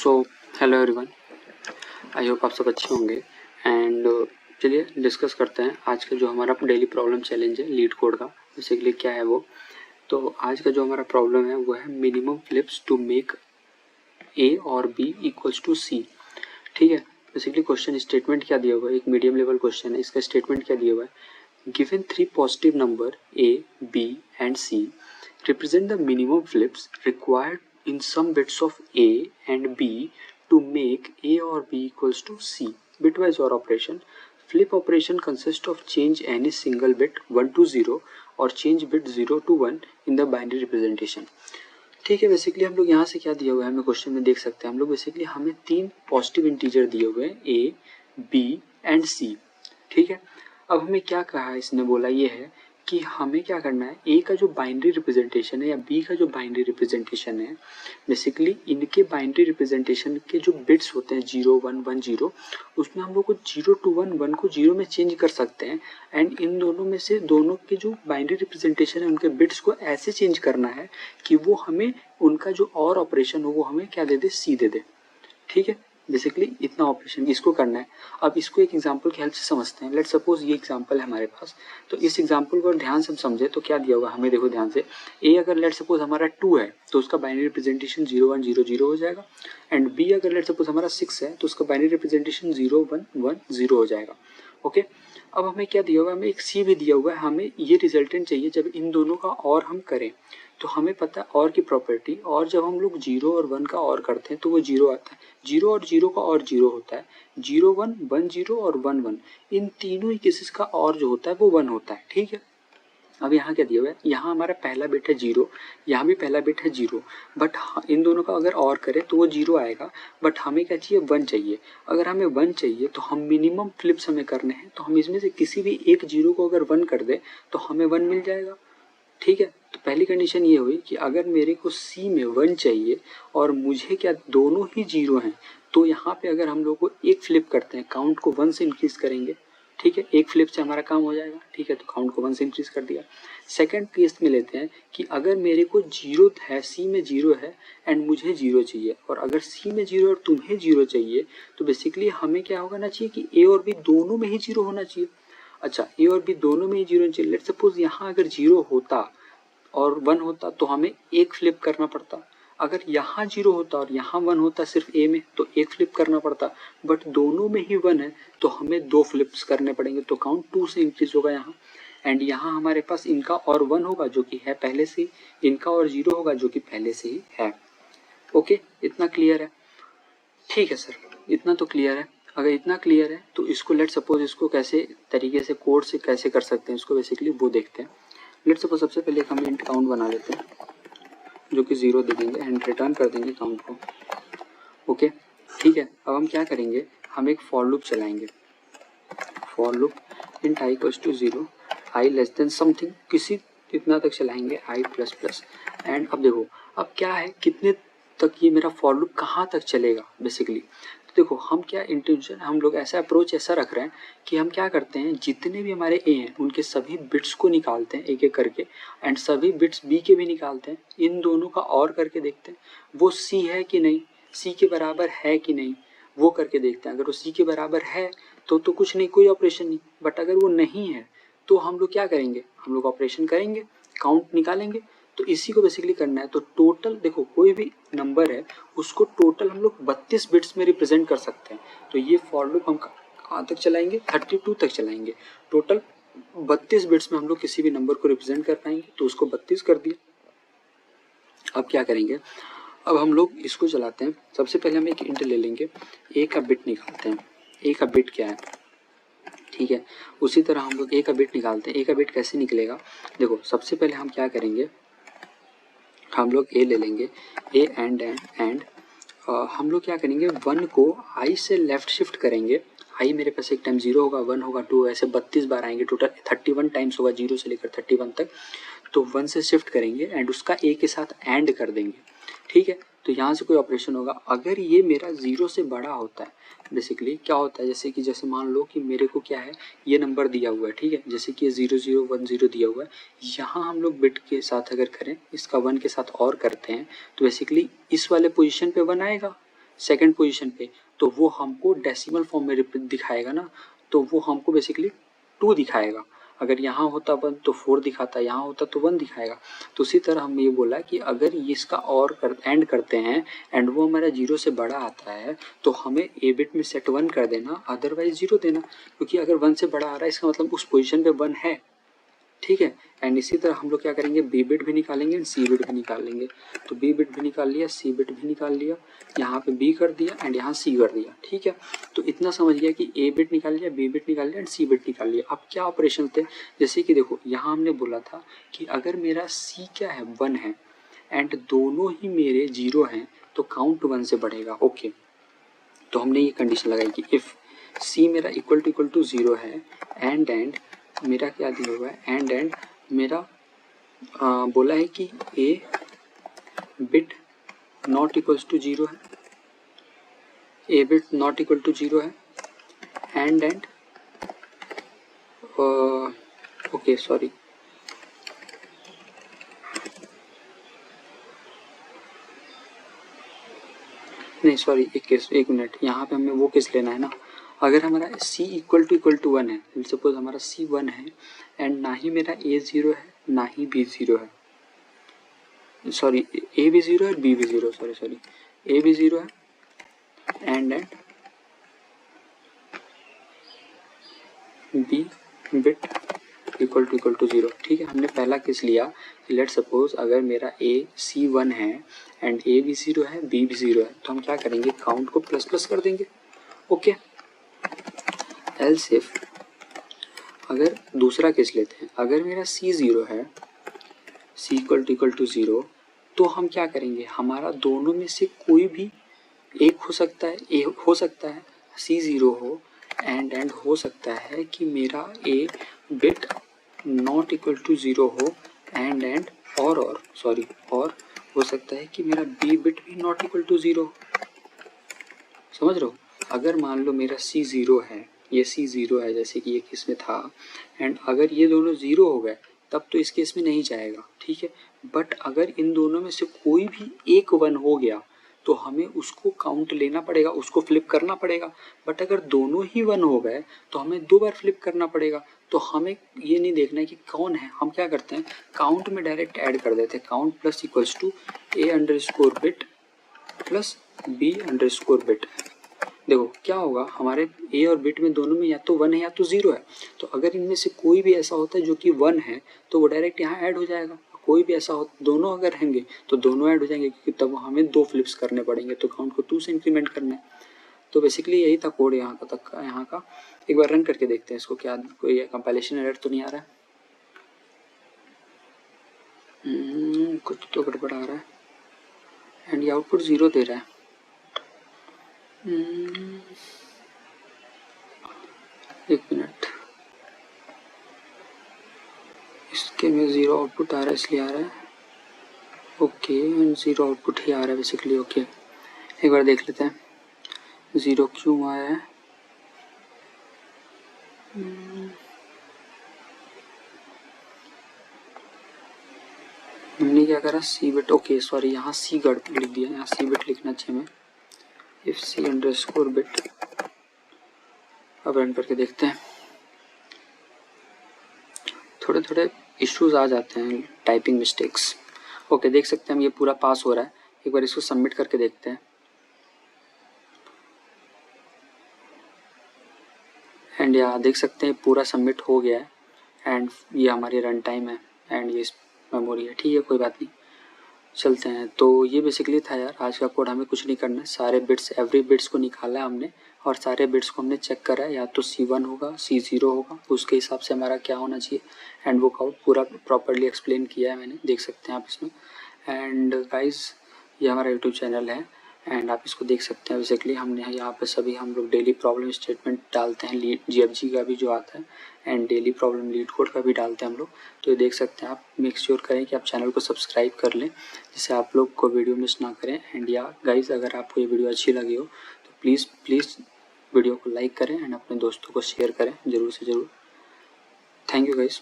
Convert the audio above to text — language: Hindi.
So hello everyone, I hope आप सब अच्छे होंगे। एंड चलिए डिस्कस करते हैं आज का जो हमारा डेली प्रॉब्लम चैलेंज है लीड कोड का। बेसिकली क्या है वो, तो आज का जो हमारा प्रॉब्लम है वो है minimum flips to make A और बी इक्वल्स टू सी। ठीक है, बेसिकली क्वेश्चन स्टेटमेंट क्या दिया हुआ है, एक मीडियम लेवल क्वेश्चन है। इसका स्टेटमेंट क्या दिया हुआ है, given 3 positive number A B and C represent the minimum flips required in some bits of A and B to make A or B equals to C. Bitwise OR operation. Flip operation consists of change any single bit 1 to 0 or change bit 0 to 1 in the binary representation. ठीक है, बेसिकली हम लोग यहाँ से क्या दिया हुआ है, हमें क्वेश्चन में देख सकते हैं हम लोग बेसिकली हमें 3 पॉजिटिव इंटीजर दिए हुए हैं A, B एंड C। ठीक है, अब हमें क्या कहा है, इसने बोला ये है कि हमें क्या करना है, ए का जो बाइनरी रिप्रेजेंटेशन है या बी का जो बाइनरी रिप्रेजेंटेशन है, बेसिकली इनके बाइनरी रिप्रेजेंटेशन के जो बिट्स होते हैं 0 1 1 0, उसमें हम लोग को 0 to 1 1 को 0 में चेंज कर सकते हैं। एंड इन दोनों में से दोनों के जो बाइनरी रिप्रेजेंटेशन है उनके बिट्स को ऐसे चेंज करना है कि वो हमें उनका जो और ऑपरेशन हो वो हमें क्या दे दे, सी दे दे। ठीक है, बेसिकली इतना ऑपरेशन इसको करना है। अब इसको एक एग्जांपल की हेल्प से समझते हैं। लेट्स सपोज ये एग्जांपल है हमारे पास, तो इस एग्जांपल को ध्यान से हम समझे तो क्या दिया होगा हमें, देखो ध्यान से। ए अगर लेट्स सपोज हमारा 2 है तो उसका बाइनरी रिप्रेजेंटेशन 0 1 0 0 हो जाएगा। एंड बी अगर लेट्स सपोज हमारा 6 है तो उसका बाइनरी रिप्रेजेंटेशन 0 1 1 0 हो जाएगा। ओके, अब हमें क्या दिया हुआ है, हमें एक सी भी दिया हुआ है। हमें ये रिजल्टेंट चाहिए जब इन दोनों का और हम करें तो हमें पता है और की प्रॉपर्टी, और जब हम लोग 0 और 1 का और करते हैं तो वो 0 आता है। 0 और 0 का और 0 होता है, 0 1 1 0 और 1 1, इन तीनों ही केसेस का और जो होता है वो 1 होता है। ठीक है, अब यहाँ क्या दिया हुआ है, यहाँ हमारा पहला बिट है 0, यहाँ भी पहला बिट है 0, बट इन दोनों का अगर और करें तो वो 0 आएगा। बट हमें क्या चाहिए, 1 चाहिए। अगर हमें 1 चाहिए तो हम मिनिमम फ्लिप्स हमें करने हैं, तो हम इसमें से किसी भी एक 0 को अगर 1 कर दे तो हमें 1 मिल जाएगा। ठीक है, तो पहली कंडीशन ये हुई कि अगर मेरे को सी में 1 चाहिए और मुझे क्या दोनों ही 0 हैं, तो यहाँ पे अगर हम लोग को एक फ्लिप करते हैं, काउंट को 1 से इंक्रीज करेंगे। ठीक है, एक फ्लिप से हमारा काम हो जाएगा। ठीक है, तो काउंट को 1 से इंक्रीज कर दिया। सेकंड केस में लेते हैं कि अगर मेरे को 0 है, सी में 0 है एंड मुझे 0 चाहिए, और अगर सी में 0 और तुम्हें 0 चाहिए, तो बेसिकली हमें क्या होना चाहिए कि ए और बी दोनों में ही 0 होना चाहिए। अच्छा, ए और बी दोनों में ही 0 चाहिए। लेट्स सपोज यहाँ अगर 0 होता और 1 होता तो हमें एक फ्लिप करना पड़ता। अगर यहाँ 0 होता और यहाँ 1 होता सिर्फ ए में तो एक फ्लिप करना पड़ता, बट दोनों में ही 1 है तो हमें 2 फ्लिप्स करने पड़ेंगे, तो काउंट 2 से इंक्रीज होगा यहाँ। एंड यहाँ हमारे पास इनका और 1 होगा जो कि है पहले से ही, इनका और 0 होगा जो कि पहले से ही है। ओके, इतना क्लियर है? ठीक है सर, इतना तो क्लियर है। अगर इतना क्लियर है तो इसको लेट सपोज इसको कैसे तरीके से कोड से कैसे कर सकते हैं इसको, बेसिकली वो देखते हैं। लेट सपोज सबसे पहले हम इंट काउंट बना लेते हैं जो कि 0 दे देंगे एंड रिटर्न कर देंगे काउंट को। ओके, ठीक है, अब हम क्या करेंगे, हम एक फॉर लूप चलाएंगे। For loop int I equals to 0, I less than something, किसी इतना तक चलाएंगे, आई प्लस प्लस। एंड अब देखो अब क्या है, कितने तक ये मेरा फॉर लूप कहाँ तक चलेगा बेसिकली। देखो हम क्या इंटेंशन, हम लोग ऐसा अप्रोच ऐसा रख रहे हैं कि हम क्या करते हैं, जितने भी हमारे ए हैं उनके सभी बिट्स को निकालते हैं एक एक करके, एंड सभी बिट्स बी के भी निकालते हैं, इन दोनों का और करके देखते हैं वो सी है कि नहीं, सी के बराबर है कि नहीं, वो करके देखते हैं। अगर वो सी के बराबर है तो कुछ नहीं, कोई ऑपरेशन नहीं। बट अगर वो नहीं है तो हम लोग क्या करेंगे, हम लोग ऑपरेशन करेंगे, काउंट निकालेंगे। तो इसी को बेसिकली करना है। तो टोटल देखो कोई भी नंबर है उसको टोटल हम लोग 32 बिट्स में रिप्रेजेंट कर सकते हैं। तो ये फॉर लूप हम कहाँ तक चलाएंगे, 32 तक चलाएंगे। टोटल 32 बिट्स में हम लोग किसी भी नंबर को रिप्रेजेंट कर पाएंगे, तो उसको 32 कर दिया। अब क्या करेंगे, अब हम लोग इसको चलाते हैं। सबसे पहले हम एक इंट ले लेंगे, ए का बिट निकालते हैं। ए का बिट क्या है, ठीक है, उसी तरह हम लोग ए का बिट निकालते हैं। ए का बिट कैसे निकलेगा, देखो सबसे पहले हम क्या करेंगे, हम लोग ए ले लेंगे, ए एंड हम लोग क्या करेंगे, 1 को आई से लेफ्ट शिफ्ट करेंगे। आई मेरे पास एक टाइम 0 होगा, 1 होगा, 2, ऐसे 32 बार आएंगे, टोटल 31 टाइम्स होगा 0 से लेकर 31 तक। तो 1 से शिफ्ट करेंगे एंड उसका ए के साथ एंड कर देंगे। ठीक है, तो यहाँ से कोई ऑपरेशन होगा। अगर ये मेरा 0 से बड़ा होता है, बेसिकली क्या होता है, जैसे मान लो कि मेरे को क्या है, ये नंबर दिया हुआ है, ठीक है, जैसे कि ये 0 0 1 0 दिया हुआ है। यहाँ हम लोग बिट के साथ अगर करें, इसका 1 के साथ और करते हैं तो बेसिकली इस वाले पोजीशन पे 1 आएगा, सेकंड पोजीशन पे, तो वो हमको डेसिमल फॉर्म में दिखाएगा ना, तो वो हमको बेसिकली 2 दिखाएगा। अगर यहाँ होता 1 तो 4 दिखाता, यहाँ होता तो 1 दिखाएगा। तो उसी तरह हमने ये बोला कि अगर इसका और एंड करते हैं एंड वो हमारा 0 से बड़ा आता है तो हमें ए बिट में सेट 1 कर देना, अदरवाइज 0 देना, क्योंकि अगर 1 से बड़ा आ रहा है इसका मतलब उस पोजीशन पे 1 है, ठीक है। एंड इसी तरह हम लोग क्या करेंगे, बी बिट भी निकालेंगे एंड सी बिट भी निकालेंगे। तो बी बिट भी निकाल लिया, सी बिट भी निकाल लिया, यहाँ पे बी कर दिया एंड यहाँ सी कर दिया, ठीक है। तो इतना समझ गया कि ए बिट निकाल लिया, बी बिट निकाल लिया एंड सी बिट निकाल लिया। अब क्या ऑपरेशन थे, जैसे कि देखो यहाँ हमने बोला था कि अगर मेरा सी क्या है 1 है एंड दोनों ही मेरे 0 हैं तो काउंट 1 से बढ़ेगा, ओके। तो हमने ये कंडीशन लगाई कि इफ़ सी मेरा इक्वल टू 0 है एंड मेरा क्या दिया हुआ है, एंड मेरा बोला है कि A bit not equals to 0 है, A bit not equal to 0 है एंड ओके सॉरी, नहीं सॉरी, एक मिनट, यहाँ पे हमें वो केस लेना है ना। अगर हमारा c इक्वल टू 1 है, सपोज हमारा c 1 है एंड ना ही मेरा a 0 है ना ही b 0 है, सॉरी a भी 0 है b भी 0, सॉरी a भी 0 है and b bit equal to 0, ठीक है। हमने पहला केस लिया, लेट सपोज अगर मेरा a c 1 है एंड a भी 0 है b भी 0 है, तो हम क्या करेंगे, काउंट को प्लस प्लस कर देंगे, ओके। एल्स इफ अगर दूसरा केस लेते हैं, अगर मेरा c 0 है, c इक्वल टू 0, तो हम क्या करेंगे, हमारा दोनों में से कोई भी एक हो सकता है, ए हो सकता है c 0 हो एंड हो सकता है कि मेरा a bit not equal to 0 हो एंड और हो सकता है कि मेरा b बिट भी नॉट इक्वल टू 0, समझ रहे हो। अगर मान लो मेरा c 0 है, ये c 0 है जैसे कि ये केस में था, एंड अगर ये दोनों 0 हो गए तब तो इस केस में नहीं जाएगा, ठीक है। बट अगर इन दोनों में से कोई भी एक 1 हो गया तो हमें उसको काउंट लेना पड़ेगा, उसको फ्लिप करना पड़ेगा। बट अगर दोनों ही 1 हो गए तो हमें 2 बार फ्लिप करना पड़ेगा। तो हमें ये नहीं देखना है कि कौन है, हम क्या करते हैं, काउंट में डायरेक्ट ऐड कर देते हैं, count plus equals to a underscore bit plus b underscore bit. देखो क्या होगा, हमारे ए और बिट में दोनों में या तो 1 है या तो 0 है। तो अगर इनमें से कोई भी ऐसा होता है जो कि 1 है तो वो डायरेक्ट यहाँ ऐड हो जाएगा। कोई भी ऐसा हो, दोनों अगर रहेंगे तो दोनों ऐड हो जाएंगे, क्योंकि तब हमें 2 फ्लिप्स करने पड़ेंगे, तो काउंट को 2 से इंक्रीमेंट करना है। तो बेसिकली यही था कोड यहाँ का तक का, यहाँ का एक बार रन करके देखते हैं इसको, क्या कोई कंपाइलेशन एरर तो नहीं आ रहा है। कुछ तो गड़बड़ आ रहा है एंड ये आउटपुट 0 दे रहा है। एक मिनट, इसके में 0 आउटपुट आ रहा है, इसलिए आ रहा है, ओके। 0 आउटपुट ही आ रहा है बेसिकली, ओके। एक बार देख लेते हैं 0 क्यों आया है। हमने क्या करा, सी बिट, ओके सॉरी, यहाँ सी गड़बड़ लिख दिया, यहाँ सी बिट लिखना चाहिए हमें, इफ सी अंडरस्कोर बिट। अब रन करके देखते हैं, थोड़े थोड़े इश्यूज आ जाते हैं, टाइपिंग मिस्टेक्स। ओके देख सकते हैं हम ये पूरा पास हो रहा है। एक बार इसको सबमिट करके देखते हैं एंड यहाँ देख सकते हैं पूरा सबमिट हो गया है एंड ये हमारी रन टाइम है एंड ये मेमोरी है, ठीक है कोई बात नहीं, चलते हैं। तो ये बेसिकली था यार आज का कोड, हमें कुछ नहीं करना है, सारे बिट्स एवरी बिट्स को निकाला है हमने और सारे बिट्स को हमने चेक करा है, या तो C1 होगा C0 होगा, उसके हिसाब से हमारा क्या होना चाहिए एंड वो काउंट पूरा प्रॉपरली एक्सप्लेन किया है मैंने, देख सकते हैं आप इसमें। एंड गाइस ये हमारा यूट्यूब चैनल है एंड आप इसको देख सकते हैं। बेसिकली हमने यहाँ पे सभी हम लोग डेली प्रॉब्लम स्टेटमेंट डालते हैं, लीड GFG का भी जो आता है and daily problem leet code का भी डालते हैं हम लोग। तो ये देख सकते हैं आप, मेक श्योर करें कि आप चैनल को सब्सक्राइब कर लें जिससे आप लोग को वीडियो मिस ना करें। एंड या गाइस अगर आपको ये वीडियो अच्छी लगी हो तो प्लीज़ वीडियो को लाइक करें एंड अपने दोस्तों को शेयर करें ज़रूर से ज़रूर। Thank you guys.